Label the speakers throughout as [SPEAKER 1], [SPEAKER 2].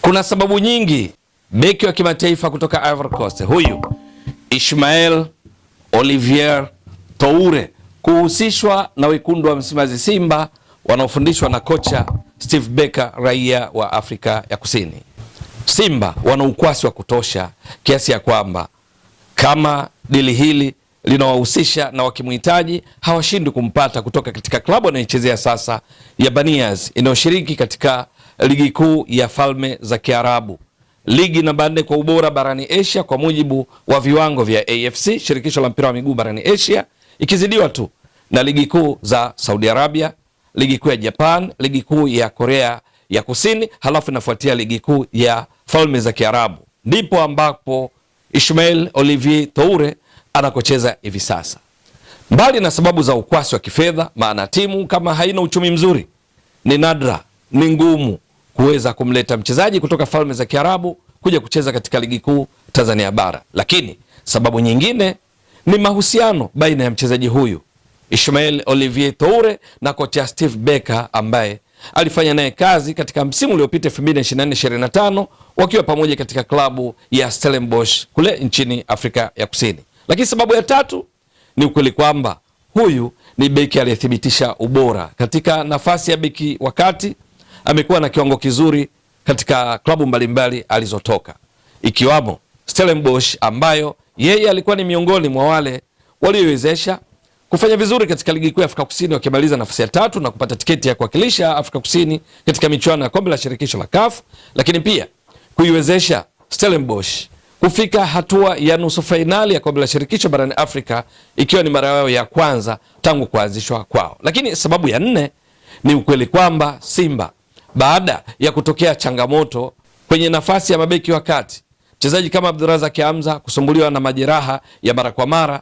[SPEAKER 1] Kuna sababu nyingi beki wa kimataifa kutoka Ivory Coast huyu Ismael Olivier Toure kuhusishwa na wekundu wa Msimbazi Simba wanaofundishwa na kocha Steve Barker, raia wa Afrika ya Kusini. Simba wana ukwasi wa kutosha kiasi ya kwamba kama dili hili linawahusisha na wakimhitaji hawashindi kumpata kutoka katika klabu anayochezea sasa ya Banias inayoshiriki katika ligi kuu ya Falme za Kiarabu, ligi namba 4 kwa ubora barani Asia kwa mujibu wa viwango vya AFC, shirikisho la mpira wa miguu barani Asia, ikizidiwa tu na ligi kuu za Saudi Arabia, ligi kuu ya Japan, ligi kuu ya Korea ya Kusini, halafu inafuatia ligi kuu ya Falme za Kiarabu. Ndipo ambapo Ismael Olivier Toure anakocheza hivi sasa. Mbali na sababu za ukwasi wa kifedha, maana timu kama haina uchumi mzuri, ni nadra, ni ngumu kuweza kumleta mchezaji kutoka Falme za Kiarabu kuja kucheza katika ligi kuu Tanzania bara. Lakini sababu nyingine ni mahusiano baina ya mchezaji huyu Ismael Olivier Toure na kocha Steve Barker ambaye alifanya naye kazi katika msimu uliopita 2024-2025 wakiwa pamoja katika klabu ya Stellenbosch kule nchini Afrika ya Kusini. Lakini sababu ya tatu ni ukweli kwamba huyu ni beki aliyethibitisha ubora katika nafasi ya beki wakati. Amekuwa na kiwango kizuri katika klabu mbalimbali alizotoka, ikiwamo Stellenbosch ambayo yeye alikuwa ni miongoni mwa wale waliowezesha kufanya vizuri katika ligi kuu ya Afrika Kusini, wakimaliza nafasi ya 3 na kupata tiketi ya kuwakilisha Afrika Kusini katika michuano ya kombe la shirikisho la CAF, lakini pia kuiwezesha Stellenbosch kufika hatua ya nusu fainali ya kombe la shirikisho barani Afrika, ikiwa ni mara yao ya kwanza tangu kuanzishwa kwao. Lakini sababu ya 4 ni ukweli kwamba Simba, baada ya kutokea changamoto kwenye nafasi ya mabeki wa kati, mchezaji kama Abdurazak Hamza kusumbuliwa na majeraha ya mara kwa mara,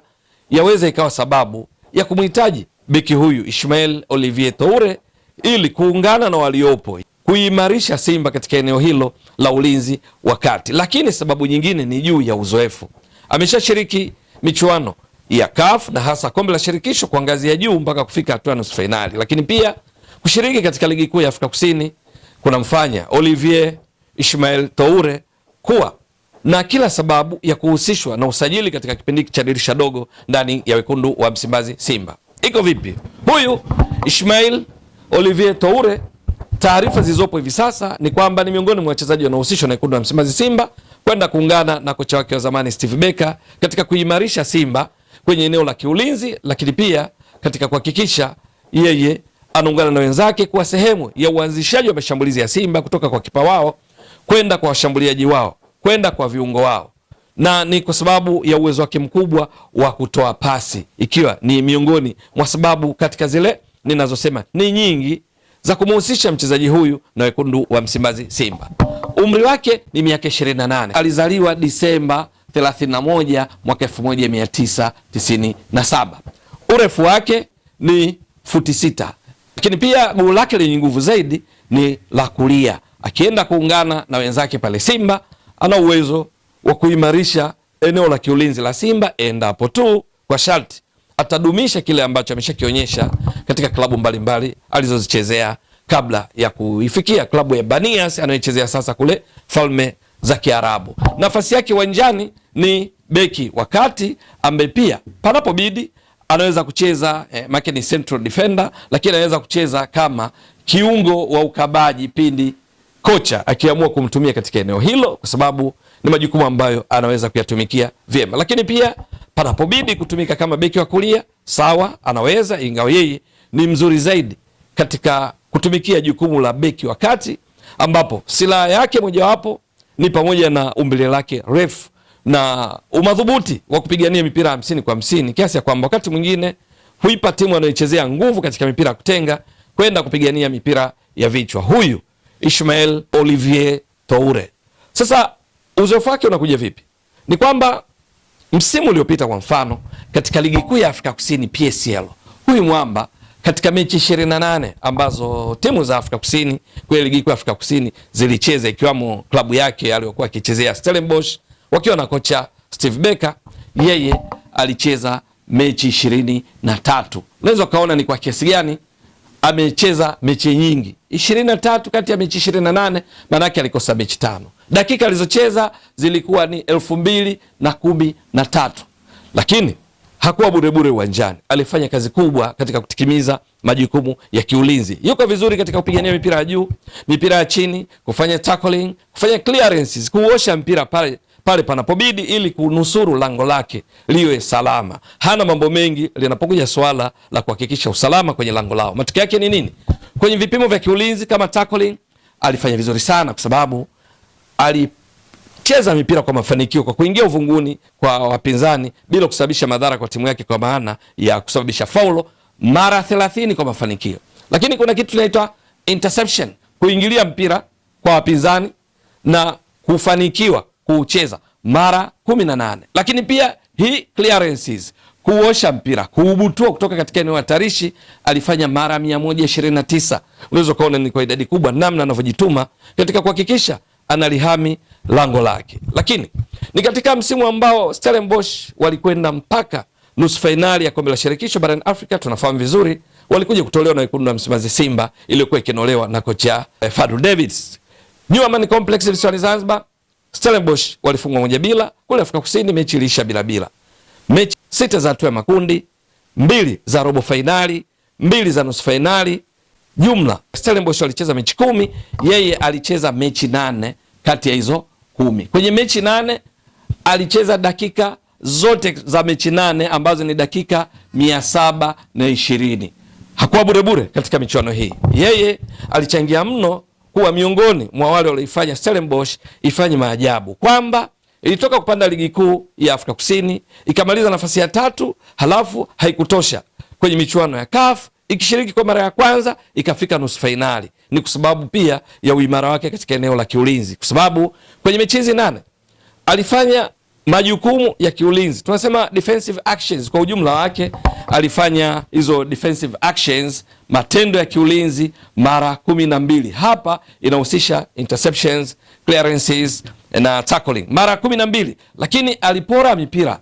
[SPEAKER 1] yaweza ikawa sababu ya kumhitaji beki huyu Ismael Olivier Toure ili kuungana na waliopo kuimarisha Simba katika eneo hilo la ulinzi wa kati. Lakini sababu nyingine ni juu ya uzoefu. Ameshashiriki michuano ya CAF na hasa kombe la shirikisho kwa ngazi ya juu mpaka kufika hatua ya nusu fainali. Lakini pia kushiriki katika ligi kuu ya Afrika Kusini kunamfanya Olivier Ismael Toure kuwa na kila sababu ya kuhusishwa na usajili katika kipindi cha dirisha dogo ndani ya wekundu wa Msimbazi Simba. Iko vipi huyu Ismael Olivier Toure? Taarifa zilizopo hivi sasa ni kwamba ni miongoni mwa wachezaji wanaohusishwa na wekundu wa Msimbazi Simba kwenda kuungana na kocha wake wa zamani Steve Barker katika kuimarisha Simba kwenye eneo la kiulinzi, lakini pia katika kuhakikisha yeye anaungana na wenzake kuwa sehemu ya uanzishaji wa mashambulizi ya Simba kutoka kwa kipa wao kwenda kwa washambuliaji wao kwenda kwa viungo wao, na ni kwa sababu ya uwezo wake mkubwa wa kutoa pasi, ikiwa ni miongoni mwa sababu katika zile ninazosema ni nyingi za kumhusisha mchezaji huyu na wekundu wa Msimbazi Simba. Umri wake ni miaka 28. Alizaliwa Disemba 31 mwaka 1997. Urefu wake ni futi 6. Lakini pia guu lake lenye nguvu zaidi ni la kulia. Akienda kuungana na wenzake pale Simba, ana uwezo wa kuimarisha eneo la kiulinzi la Simba endapo tu kwa sharti atadumisha kile ambacho ameshakionyesha katika klabu mbalimbali alizozichezea kabla ya kuifikia klabu ya Banias anayochezea sasa kule Falme za Kiarabu. Nafasi yake uwanjani ni beki wakati ambaye pia panapobidi anaweza kucheza make ni central defender, lakini anaweza kucheza kama kiungo wa ukabaji pindi kocha akiamua kumtumia katika eneo hilo, kwa sababu ni majukumu ambayo anaweza kuyatumikia vyema. Lakini pia panapobidi kutumika kama beki wa kulia, sawa, anaweza, ingawa yeye ni mzuri zaidi katika kutumikia jukumu la beki wa kati, ambapo silaha yake mojawapo ni pamoja na umbile lake refu na umadhubuti wa kupigania mipira 50 kwa 50, kiasi ya kwamba wakati mwingine huipa timu anayochezea nguvu katika mipira ya kutenga kwenda kupigania mipira ya vichwa. Huyu Ismael Olivier Toure. Sasa uzoefu wake unakuja vipi? Ni kwamba msimu uliopita kwa mfano katika ligi kuu ya Afrika Kusini PSL, huyu mwamba katika mechi 28 ambazo timu za Afrika Kusini kwa ligi kuu ya Afrika Kusini zilicheza, ikiwamo klabu yake aliyokuwa akichezea Stellenbosch wakiwa na kocha Steve Barker, yeye alicheza mechi 23. Unaweza kaona ni kwa kiasi gani amecheza mechi nyingi. 23 kati ya mechi 28, maana yake alikosa mechi 5. Dakika alizocheza zilikuwa ni 2013, lakini hakuwa burebure uwanjani. Alifanya kazi kubwa katika kutimiza majukumu ya kiulinzi. Yuko vizuri katika kupigania mipira ya juu, mipira ya chini, kufanya tackling, kufanya clearances, kuosha mpira pale panapobidi ili kunusuru lango lake liwe salama. Hana mambo mengi linapokuja swala la kuhakikisha usalama kwenye lango lao. Matokeo yake ni nini? Kwenye vipimo vya kiulinzi kama tackling alifanya vizuri sana, kwa sababu alicheza mipira kwa mafanikio kwa kuingia uvunguni kwa wapinzani bila kusababisha madhara kwa timu yake, kwa maana ya kusababisha faulo mara 30 kwa mafanikio. Lakini kuna kitu kinaitwa interception, kuingilia mpira kwa wapinzani na kufanikiwa kuucheza mara 18. Lakini pia hii clearances, kuosha mpira, kuubutua kutoka katika eneo hatarishi, alifanya mara 129. Unaweza kuona ni kwa idadi kubwa namna anavyojituma katika kuhakikisha analihami lango lake. Lakini ni katika msimu ambao Stellenbosch walikwenda mpaka nusu fainali ya kombe la shirikisho barani Afrika. Tunafahamu vizuri walikuja kutolewa na wekundu wa Msimbazi Simba iliyokuwa ikinolewa na kocha Fadlu Davids. New Amani Complex visiwani Zanzibar, Stellenbosch walifungwa 1-0. Kule Afrika Kusini mechi iliisha 0-0. Mechi 6 za hatua ya makundi, 2 za robo fainali, 2 za nusu fainali. Jumla Stellenbosch walicheza mechi 10, yeye alicheza mechi 8 kati ya hizo 10. Kwenye mechi 8 alicheza dakika zote za mechi 8 ambazo ni dakika 720. Hakuwa burebure katika michuano hii. Yeye alichangia mno kuwa miongoni mwa wale walioifanya Stellenbosch ifanye maajabu, kwamba ilitoka kupanda ligi kuu ya Afrika Kusini ikamaliza nafasi ya 3, halafu haikutosha kwenye michuano ya CAF, ikishiriki kwa mara ya kwanza ikafika nusu fainali. Ni kwa sababu pia ya uimara wake katika eneo la kiulinzi, kwa sababu kwenye mechi hizi 8 alifanya majukumu ya kiulinzi, tunasema defensive actions. Kwa ujumla wake alifanya hizo defensive actions, matendo ya kiulinzi mara 12. Hapa inahusisha interceptions, clearances na tackling mara 12. Lakini alipora mipira,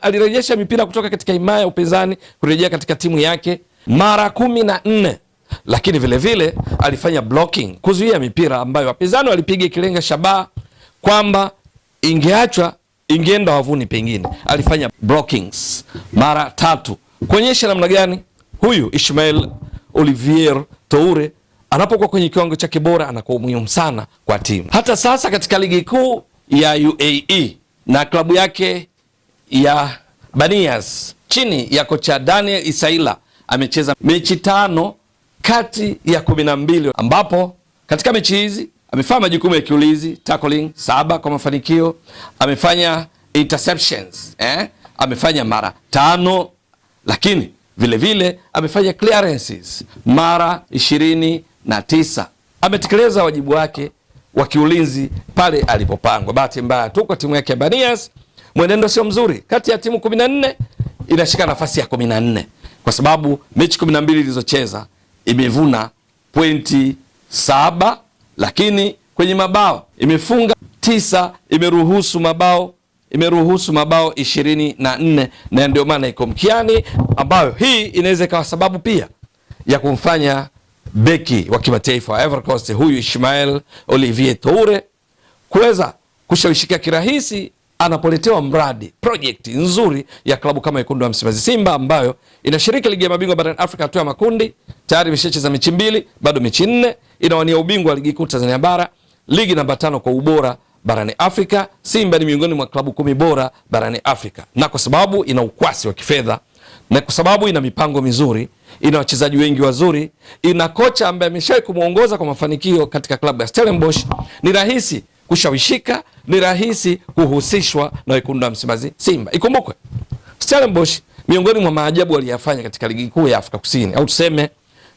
[SPEAKER 1] alirejesha mipira kutoka katika himaya ya upinzani kurejea katika timu yake mara 14. Lakini vile vile alifanya blocking, kuzuia mipira ambayo wapinzani walipiga ikilenga shabaha kwamba ingeachwa ingeenda wavuni pengine. Alifanya blockings mara 3, kuonyesha namna gani huyu Ismael Olivier Toure anapokuwa kwenye kiwango chake bora anakuwa muhimu sana kwa timu. Hata sasa katika ligi kuu ya UAE na klabu yake ya Banias chini ya kocha Daniel Isaila amecheza mechi 5 kati ya 12, ambapo katika mechi hizi amefanya majukumu ya kiulinzi, tackling 7 kwa mafanikio, amefanya interceptions, amefanya mara 5, lakini vile vile amefanya clearances mara 29. Ametekeleza wajibu wake wa kiulinzi pale alipopangwa. Bahati mbaya tu kwa timu yake ya Banias, mwenendo sio mzuri. Kati ya timu 14 inashika nafasi ya 14 kwa sababu mechi 12 ilizocheza imevuna pointi 7, lakini kwenye mabao imefunga 9, imeruhusu mabao 24, na ndio maana iko mkiani, ambayo hii inaweza ikawa sababu pia ya kumfanya beki wa kimataifa wa Ivory Coast huyu Ismael Olivier Toure kuweza kushawishika kirahisi anapoletewa mradi, project nzuri ya klabu kama wekundu wa Msimbazi Simba, ambayo inashiriki ligi ya mabingwa barani Afrika hatua ya makundi. Tayari imeshacheza mechi 2, bado mechi 4, inawania ubingwa wa ligi kuu Tanzania bara, ligi namba 5 kwa ubora barani Afrika. Simba ni miongoni mwa klabu 10 bora barani Afrika, na kwa sababu ina ukwasi wa kifedha, na kwa sababu ina mipango mizuri, ina wachezaji wengi wazuri, ina kocha ambaye ameshawahi kumuongoza kwa mafanikio katika klabu ya Stellenbosch, ni rahisi kushawishika, ni rahisi kuhusishwa na wekundu wa Msimbazi Simba. Ikumbukwe Stellenbosch miongoni mwa maajabu aliyofanya katika ligi kuu ya Afrika Kusini, au tuseme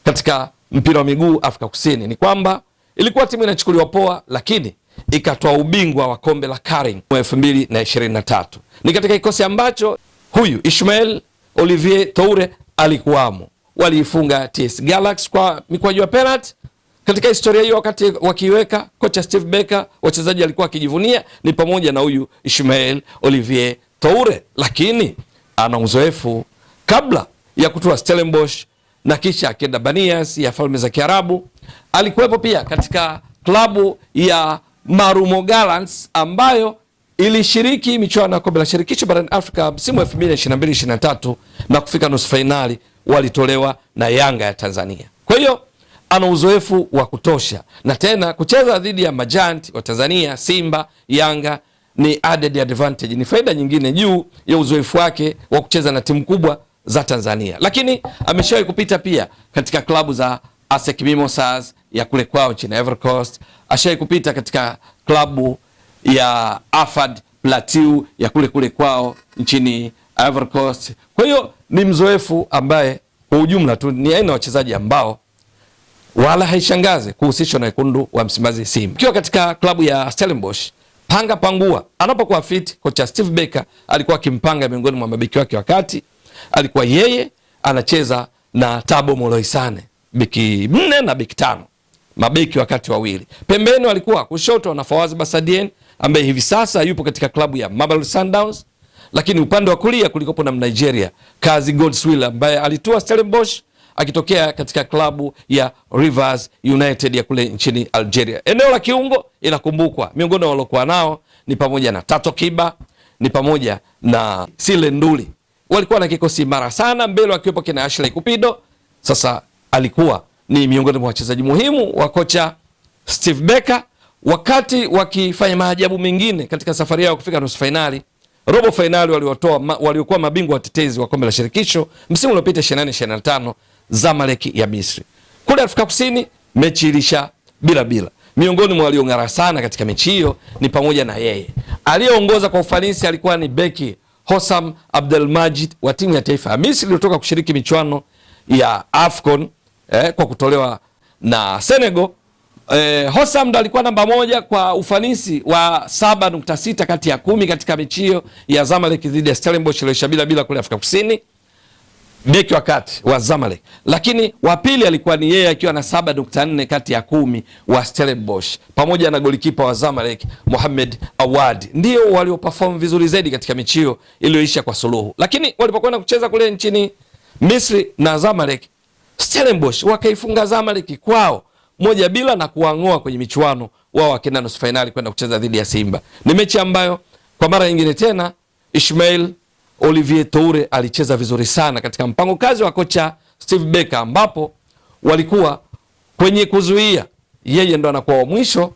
[SPEAKER 1] katika mpira wa miguu Afrika Kusini, ni kwamba ilikuwa timu inachukuliwa poa, lakini ikatoa ubingwa wa kombe la Carling 2023. Ni katika kikosi ambacho huyu Ismael Olivier Toure alikuwamo. Waliifunga TS Galaxy kwa mikwaju ya penalty. Katika historia hiyo, wakati wakiweka kocha Steve Becker, wachezaji alikuwa akijivunia ni pamoja na huyu Ismael Olivier Toure, lakini ana uzoefu kabla ya kutoa Stellenbosch na kisha akenda Banias ya Falme za Kiarabu. alikuwepo pia katika klabu ya Marumo Gallants ambayo ilishiriki michuano ya kombe la shirikisho barani Afrika msimu 2022-2023 na kufika nusu fainali, walitolewa na Yanga ya Tanzania. Kwa hiyo ana uzoefu wa kutosha, na tena kucheza dhidi ya majanti wa Tanzania, Simba, Yanga ni added advantage, ni faida nyingine juu ya uzoefu wake wa kucheza na timu kubwa za Tanzania. Lakini ameshawahi kupita pia katika klabu za ASEC Mimosas ya kule kwao nchini Ivory Coast, ashawahi kupita katika klabu ya AFAD Plateau ya kule kwao nchini Ivory Coast. Kwa hiyo ni mzoefu ambaye kwa ujumla tu ni aina wachezaji ambao wala haishangaze kuhusishwa na wekundu wa Msimbazi Simba. Kiwa katika klabu ya Stellenbosch, panga pangua, anapokuwa fit, kocha Steve Barker alikuwa akimpanga miongoni mwa mabeki wake wakati alikuwa yeye anacheza na Thabo Moloisane, beki 4 na beki 5, mabeki wakati wawili. Pembeni walikuwa kushoto na Fawaz Basadien ambaye hivi sasa yupo katika klabu ya Mamelodi Sundowns, lakini upande wa kulia kulikopo na Nigeria Kazi Godswill ambaye alitua Stellenbosch akitokea katika klabu ya Rivers United ya kule nchini Algeria. Eneo la kiungo inakumbukwa, miongoni walokuwa nao ni pamoja na Tato Kiba, ni pamoja na Sile Nduli. Walikuwa na kikosi imara sana, mbele wakiwepo kina Ashley Kupido. Sasa alikuwa ni miongoni mwa wachezaji muhimu wa kocha Steve Barker wakati wakifanya maajabu mengine katika safari yao kufika nusu finali. Robo finali waliokuwa mabingwa watetezi wa kombe la shirikisho msimu uliopita 2025 Zamalek ya Misri. Kule Afrika Kusini mechi ilisha bila. Miongoni mwa waliong'ara sana katika mechi hiyo ni pamoja na yeye. Aliyeongoza kwa ufanisi alikuwa ni beki Hossam Abdelmajid wa timu ya taifa ya Misri iliyotoka kushiriki michuano ya AFCON kwa kutolewa na Senegal. Hossam ndo alikuwa namba 1 kwa ufanisi wa 7.6 kati ya 10 katika mechi hiyo ya Zamalek dhidi ya Stellenbosch iliyoisha bila kule Afrika Kusini, beki wa kati wa Zamalek. Lakini wa pili alikuwa ni yeye akiwa na 7.4 kati ya 10 wa Stellenbosch, pamoja na golikipa wa Zamalek Mohamed Awad. Ndio walioperform vizuri zaidi katika mechi hiyo iliyoisha kwa suluhu. Lakini walipokwenda kucheza kule nchini Misri na Zamalek, Stellenbosch wakaifunga Zamalek kwao 1-0 na kuang'oa kwenye michuano wao wakienda nusu finali kwenda kucheza dhidi ya Simba. Ni mechi ambayo kwa mara nyingine tena Ismail Olivier Toure alicheza vizuri sana katika mpango kazi wa kocha Steve Barker, ambapo walikuwa kwenye kuzuia, yeye ndo anakuwa wa mwisho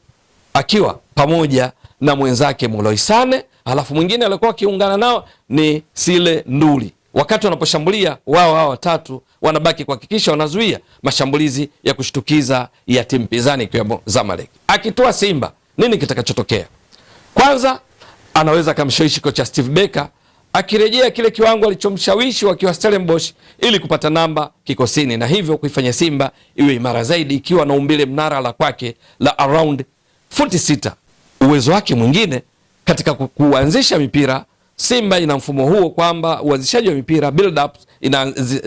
[SPEAKER 1] akiwa pamoja na mwenzake Moloisane, alafu mwingine alikuwa akiungana nao ni Sile Nduli. Wakati wanaposhambulia wao watatu wanabaki kuhakikisha wanazuia mashambulizi ya kushtukiza ya timu pinzani ikiwemo Zamalek. Akitoa Simba, nini kitakachotokea? Kwanza anaweza kumshawishi kocha Steve Barker akirejea kile kiwango alichomshawishi wakiwa Stellenbosch ili kupata namba kikosini, na hivyo kuifanya Simba iwe imara zaidi ikiwa na umbile mnara la kwake la around 46. Uwezo wake mwingine katika kuanzisha mipira, Simba ina mfumo huo kwamba uanzishaji wa mipira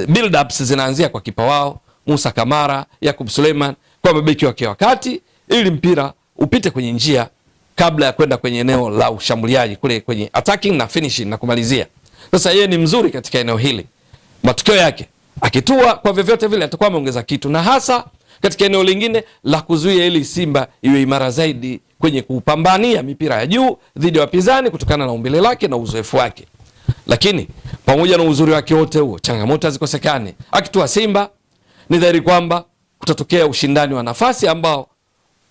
[SPEAKER 1] build-ups zinaanzia kwa kipa wao Musa Kamara, Yakub Suleiman kwa mabeki wake wakati, ili mpira upite kwenye njia kabla ya kwenda kwenye eneo la ushambuliaji kule kwenye attacking na finishing na kumalizia. Sasa yeye ni mzuri katika eneo hili. Matokeo yake akitua kwa vyovyote vile atakuwa ameongeza kitu, na hasa katika eneo lingine la kuzuia ili Simba iwe imara zaidi kwenye kupambania mipira ya juu dhidi ya wapinzani kutokana na umbile lake na uzoefu wake. Lakini pamoja na uzuri wake wote huo, changamoto hazikosekani. Akitua Simba ni dhahiri kwamba kutatokea ushindani wa nafasi ambao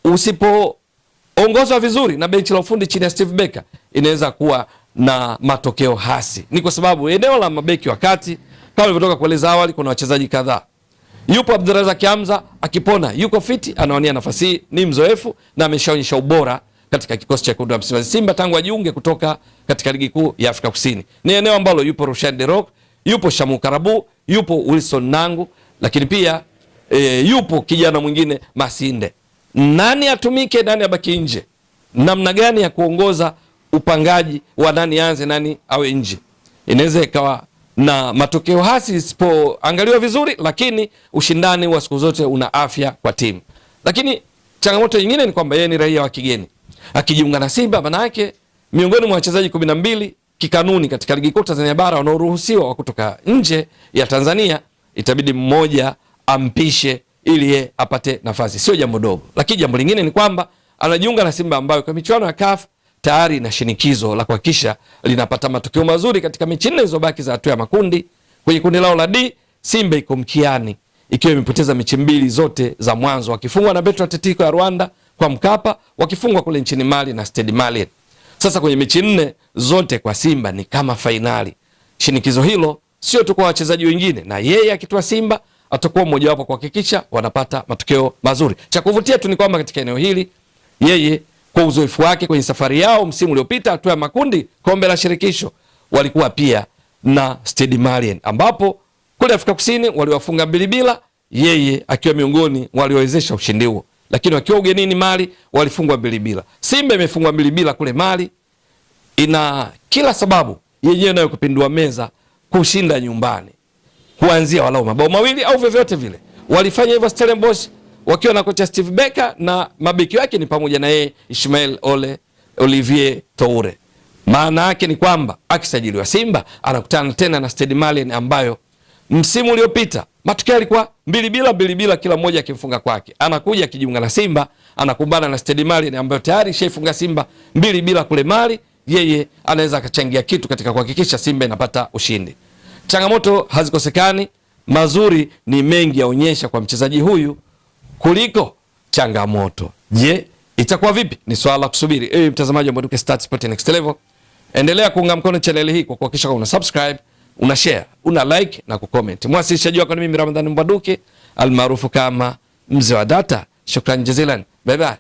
[SPEAKER 1] usipoongozwa vizuri na benchi la ufundi chini ya Steve Barker inaweza kuwa na matokeo hasi. Ni kwa sababu eneo la mabeki wakati kama nilivyotoka kueleza awali, kuna wachezaji kadhaa. Yupo Abdulrazak Hamza, akipona yuko fiti, anawania nafasi hii, ni mzoefu na ameshaonyesha ubora katika kikosi cha wekundu wa Msimbazi Simba tangu ajiunge kutoka katika ligi kuu ya Afrika Kusini. Ni eneo ambalo yupo Rushan De Rock, yupo Shamu Karabu, yupo Wilson Nangu, lakini pia yupo kijana mwingine Masinde. Nani atumike, nani abaki nje? Namna gani ya kuongoza upangaji wa nani anze nani awe nje inaweza ikawa na matokeo hasi isipoangaliwa vizuri, lakini ushindani wa siku zote una afya kwa timu. Lakini changamoto nyingine ni kwamba yeye ni raia wa kigeni. Akijiunga na Simba, maana yake miongoni mwa wachezaji 12 kikanuni katika ligi kuu Tanzania bara wanaoruhusiwa wa kutoka nje ya Tanzania, itabidi mmoja ampishe ili yeye apate nafasi. Sio jambo dogo. Lakini jambo lingine ni kwamba anajiunga na Simba ambayo kwa michuano ya CAF tayari na shinikizo la kuhakikisha linapata matokeo mazuri katika mechi 4 zilizobaki za hatua ya makundi. Kwenye kundi lao la D, Simba iko mkiani ikiwa imepoteza mechi 2 zote za mwanzo, wakifungwa na Petro Atletico ya Rwanda kwa Mkapa, wakifungwa kule nchini Mali na Stade Malien. Sasa kwenye mechi 4 zote kwa Simba ni kama fainali. Shinikizo hilo sio tu kwa wachezaji wengine, na yeye akitoa Simba atakuwa mmoja wapo kuhakikisha wanapata matokeo mazuri. Cha kuvutia tu ni kwamba katika eneo hili yeye kwa uzoefu wake kwenye safari yao msimu uliopita hatua ya makundi kombe la shirikisho walikuwa pia na Stade Malien, ambapo kule Afrika Kusini waliwafunga 2-0, yeye akiwa miongoni waliowezesha ushindi huo. Lakini wakiwa ugenini Mali walifungwa 2-0. Simba imefungwa 2-0 kule Mali, ina kila sababu yenyewe nayo kupindua meza kushinda nyumbani, kuanzia walau mabao 2 au vyovyote vile. Walifanya hivyo Stellenbosch wakiwa na kocha Steve Becker na mabeki wake ni pamoja na yeye Ismail Olivier Toure. Maana yake ni kwamba akisajiliwa Simba anakutana tena na Stade Malien ambayo msimu uliopita matokeo yalikuwa 2-2 kila mmoja akimfunga kwake. Anakuja akijiunga na Simba anakumbana na Stade Malien ambayo tayari shaifunga Simba 2-2 kule Mali. Yeye anaweza akachangia kitu katika kuhakikisha Simba inapata ushindi. Changamoto hazikosekani, mazuri ni mengi yaonyesha kwa mchezaji huyu kuliko changamoto. Je, itakuwa vipi? Ni swala la kusubiri. Ewe mtazamaji wa Mbwaduke Stats Sport Next Level, endelea kuunga mkono channel hii kwa kuhakikisha una subscribe, una share, una like na kucomment. Mwasilishaji wako ni mimi Ramadhani Mbwaduke almaarufu kama Mzee wa Data. Shukrani jazilan. Bye bye.